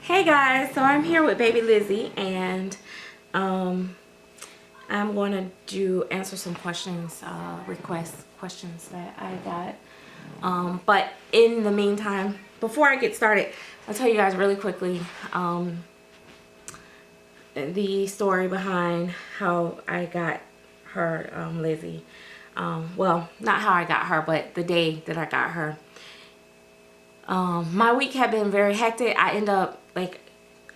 Hey guys, so I'm here with baby Lizzie, and I'm going to answer some questions, questions that I got. But in the meantime, before I get started, I'll tell you guys really quickly the story behind how I got her, Lizzie. Well, not how I got her, but the day that I got her. My week had been very hectic. I end up, like,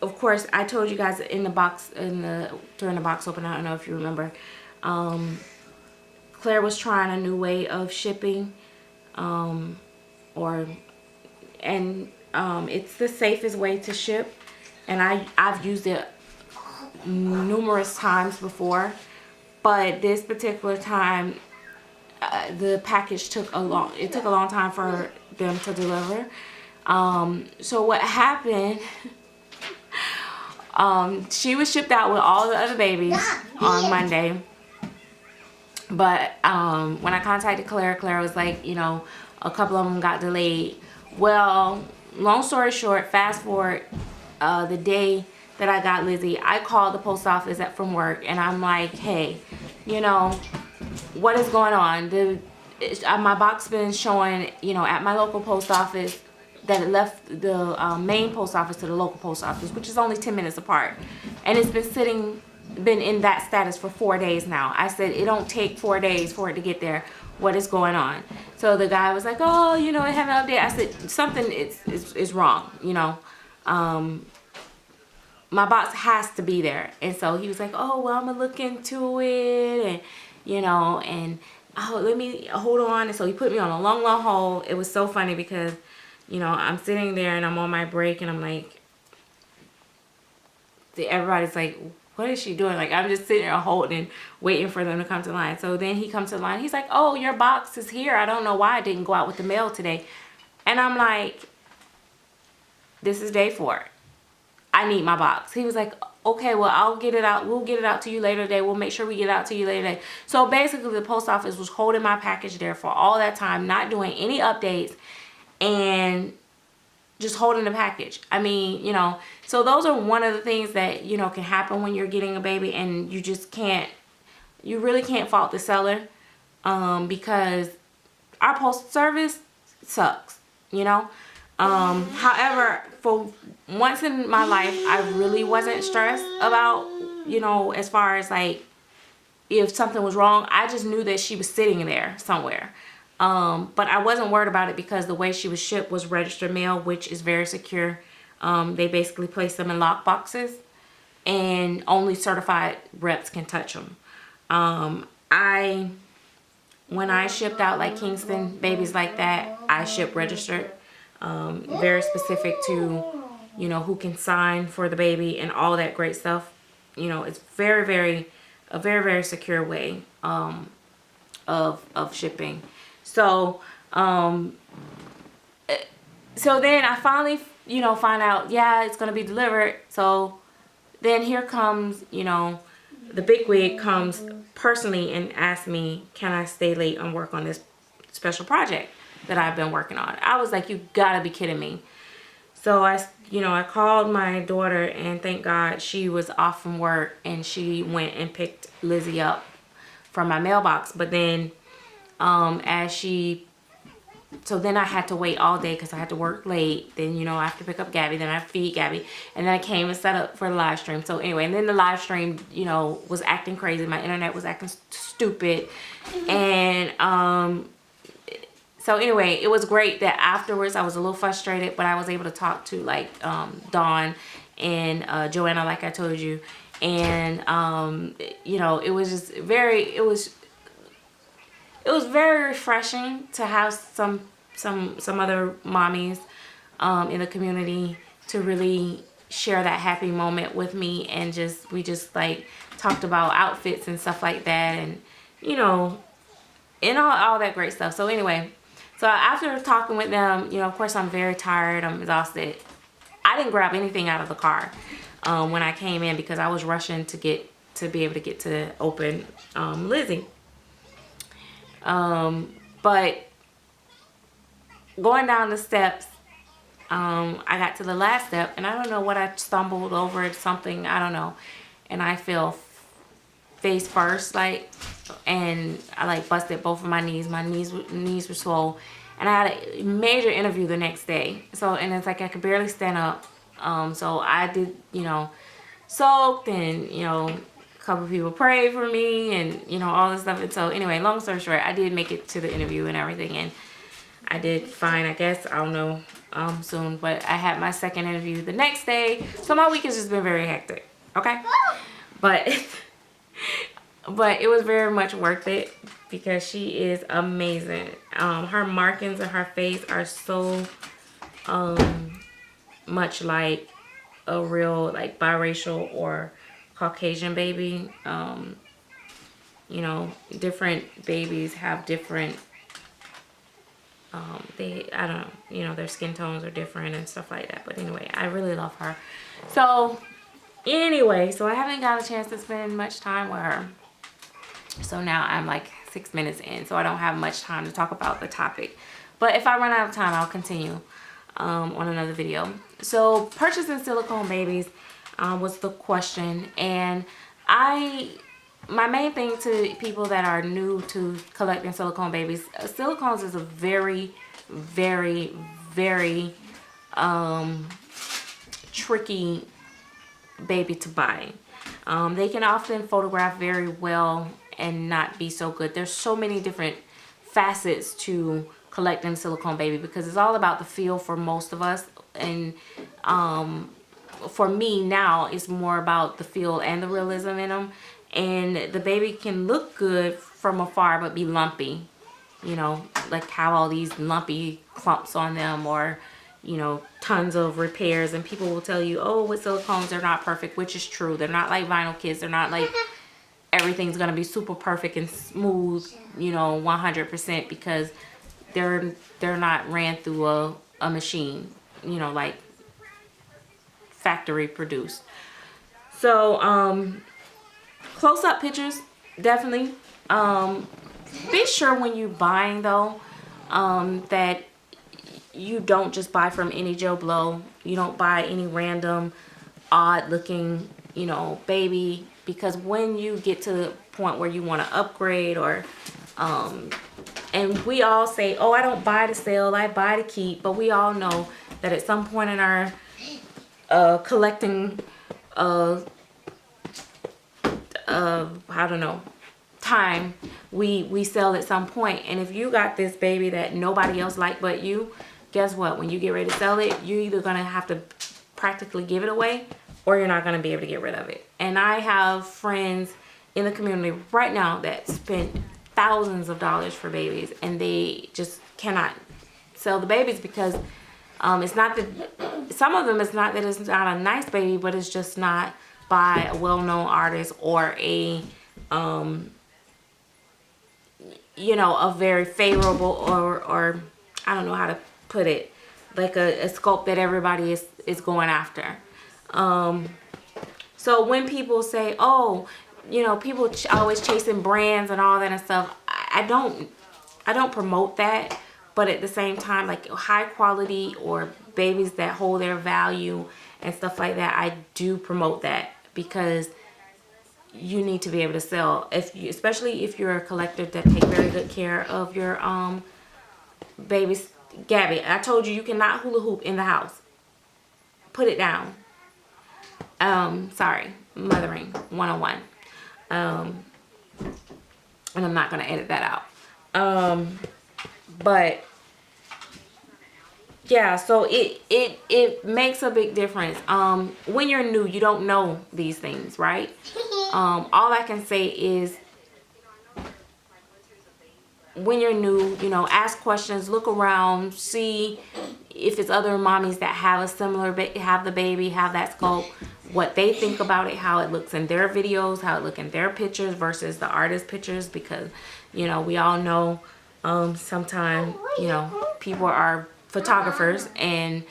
of course, I told you guys in the box, during the box open, I don't know if you remember, Claire was trying a new way of shipping, it's the safest way to ship, and I've used it numerous times before, but this particular time, the package took a long time for them to deliver. So what happened, she was shipped out with all the other babies on Monday. But when I contacted Claire, Claire was like, you know, a couple of them got delayed. Well, long story short, fast forward, the day that I got Lizzie, I called the post office from work, and I'm like, hey, you know, what is going on? My box been showing, you know, at my local post office, that it left the main post office to the local post office, which is only 10 minutes apart, and it's been in that status for 4 days now. I said, it don't take 4 days for it to get there. What is going on? So the guy was like, oh, you know, I have an update. I said, something is wrong, you know. My box has to be there. And so he was like, oh, well, I'm gonna look into it, and you know, and oh, let me hold on. And so he put me on a long hold. It was so funny because, you know, I'm sitting there and I'm on my break, and I'm like, everybody's like, what is she doing? Like, I'm just sitting there holding, waiting for them to come to the line. So then he comes to the line. He's like, oh, your box is here. I don't know why I didn't go out with the mail today. And I'm like, this is day 4. I need my box. He was like, okay, well, I'll get it out. We'll get it out to you later today. We'll make sure we get it out to you later today. So basically, the post office was holding my package there for all that time, not doing any updates, and just holding the package. I mean, you know, so those are one of the things that, you know, can happen when you're getting a baby, and you just can't, you really can't fault the seller, because our postal service sucks, you know. However, for once in my life, I really wasn't stressed about, you know, as far as like if something was wrong. I just knew that she was sitting there somewhere. But I wasn't worried about it because the way she was shipped was registered mail, which is very secure. They basically place them in lock boxes, and only certified reps can touch them. When I shipped out like Kingston babies like that, I ship registered. Very specific to, you know, who can sign for the baby and all that great stuff. You know, it's a very secure way of shipping. So so then I finally, you know, find out, yeah, it's gonna be delivered. So then here comes, you know, the big wig comes personally and asks me, can I stay late and work on this special project that I've been working on? I was like, you gotta be kidding me. So I called my daughter, and thank God she was off from work, and she went and picked Lizzie up from my mailbox. But then so then I had to wait all day because I had to work late. Then, you know, I have to pick up Gabby, then I feed Gabby, and then I came and set up for the live stream. So anyway, and then the live stream, you know, was acting crazy. My internet was acting stupid, and so anyway, it was great that afterwards I was a little frustrated, but I was able to talk to like Dawn and Joanna, like I told you, and you know, it was just it was very refreshing to have some other mommies in the community to really share that happy moment with me, and we just like talked about outfits and stuff like that, and you know, and all that great stuff. So anyway, so after talking with them, you know, of course I'm very tired, I'm exhausted. I didn't grab anything out of the car when I came in because I was rushing to be able to get to open Lizzie. But going down the steps, I got to the last step, and I don't know what I stumbled over, something, I don't know, and I fell face first, like, and I like busted both of my knees. My knees were swole, and I had a major interview the next day. So, and it's like I could barely stand up. So I did, you know, soaked, and you know, a couple people prayed for me, and you know, all this stuff. And so anyway, long story short, I did make it to the interview and everything, and I did fine, I guess. I don't know, soon, but I had my second interview the next day. So my week has just been very hectic. Okay, but it was very much worth it because she is amazing. Her markings on her face are so much like a real like biracial or Caucasian baby. You know, different babies have different I don't know, you know, their skin tones are different and stuff like that. But anyway, I really love her. So anyway, so I haven't got a chance to spend much time with her. So now I'm like 6 minutes in, so I don't have much time to talk about the topic. But if I run out of time, I'll continue on another video. So purchasing silicone babies was the question, and my main thing to people that are new to collecting silicone babies, silicones is a very, very, very tricky baby to buy. They can often photograph very well and not be so good. There's so many different facets to collecting silicone baby because it's all about the feel for most of us. And for me now, it's more about the feel and the realism in them. And the baby can look good from afar but be lumpy, you know, like have all these lumpy clumps on them, or you know, tons of repairs. And people will tell you, oh, with silicones they're not perfect, which is true. They're not like vinyl kids. They're not like everything's gonna be super perfect and smooth, you know, 100%, because they're not ran through a machine, you know, like factory produced. So close-up pictures, definitely. Be sure when you're buying though, that you don't just buy from any Joe Blow. You don't buy any random odd looking, you know, baby, because when you get to the point where you want to upgrade, or and we all say, oh, I don't buy to sell, I buy to keep, but we all know that at some point in our collecting I don't know, time, we sell at some point. And if you got this baby that nobody else like but you, guess what? When you get ready to sell it, you're either gonna have to practically give it away, or you're not gonna be able to get rid of it. And I have friends in the community right now that spent thousands of dollars for babies, and they just cannot sell the babies because it's not that, some of them, it's not that it's not a nice baby, but it's just not by a well-known artist or a you know, a very favorable or I don't know how to put it, like a sculpt that everybody is going after. So when people say, oh, you know, people always chasing brands and all that and stuff, I don't promote that. But at the same time, like high quality or babies that hold their value and stuff like that, I do promote that, because you need to be able to sell, especially if you're a collector that take very good care of your babies. Gabby, I told you cannot hula hoop in the house. Put it down. Sorry, mothering 101. And I'm not gonna edit that out. But yeah, so it makes a big difference. When you're new, you don't know these things, right? All I can say is, when you're new, you know, ask questions, look around, see if it's other mommies that have a similar have the baby, have that sculpt, what they think about it, how it looks in their videos, how it look in their pictures versus the artist pictures, because you know, we all know sometimes, you know, people are photographers and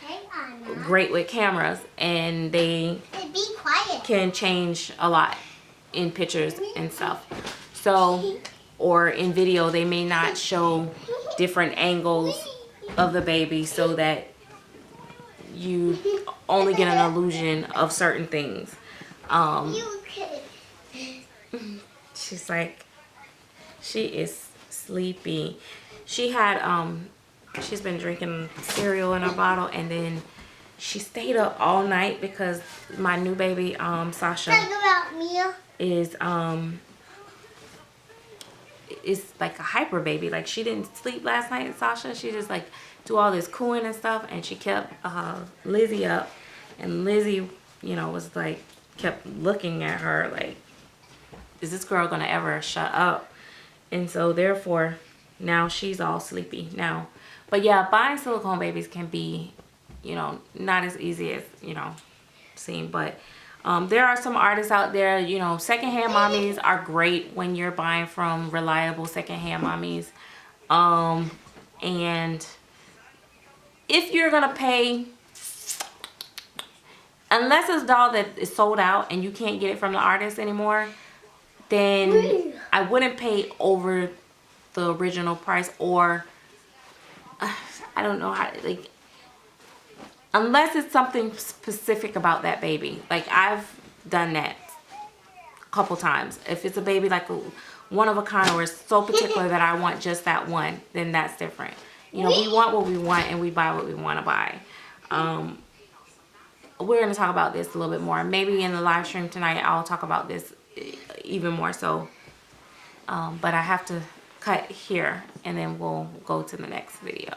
great with cameras, and they can change a lot in pictures and stuff. So, or in video, they may not show different angles of the baby so that you only get an illusion of certain things. She's like, she is sleepy. She had she's been drinking cereal in her bottle, and then she stayed up all night because my new baby Sasha is like a hyper baby. Like, she didn't sleep last night, Sasha. She just like do all this cooing and stuff, and she kept Lizzie up, and Lizzie, you know, was like, kept looking at her like, is this girl gonna ever shut up? And so therefore now she's all sleepy now. But yeah, buying silicone babies can be, you know, not as easy as, you know, seem. But there are some artists out there, you know, secondhand mommies are great when you're buying from reliable secondhand mommies. And if you're gonna pay, unless it's a doll that is sold out and you can't get it from the artist anymore, then I wouldn't pay over the original price. Or I don't know how, like, unless it's something specific about that baby. Like, I've done that a couple times. If it's a baby like one of a kind, or it's so particular that I want just that one, then that's different. You know, we want what we want and we buy what we want to buy. We're going to talk about this a little bit more. Maybe in the live stream tonight I'll talk about this even more so. But I have to cut here and then we'll go to the next video.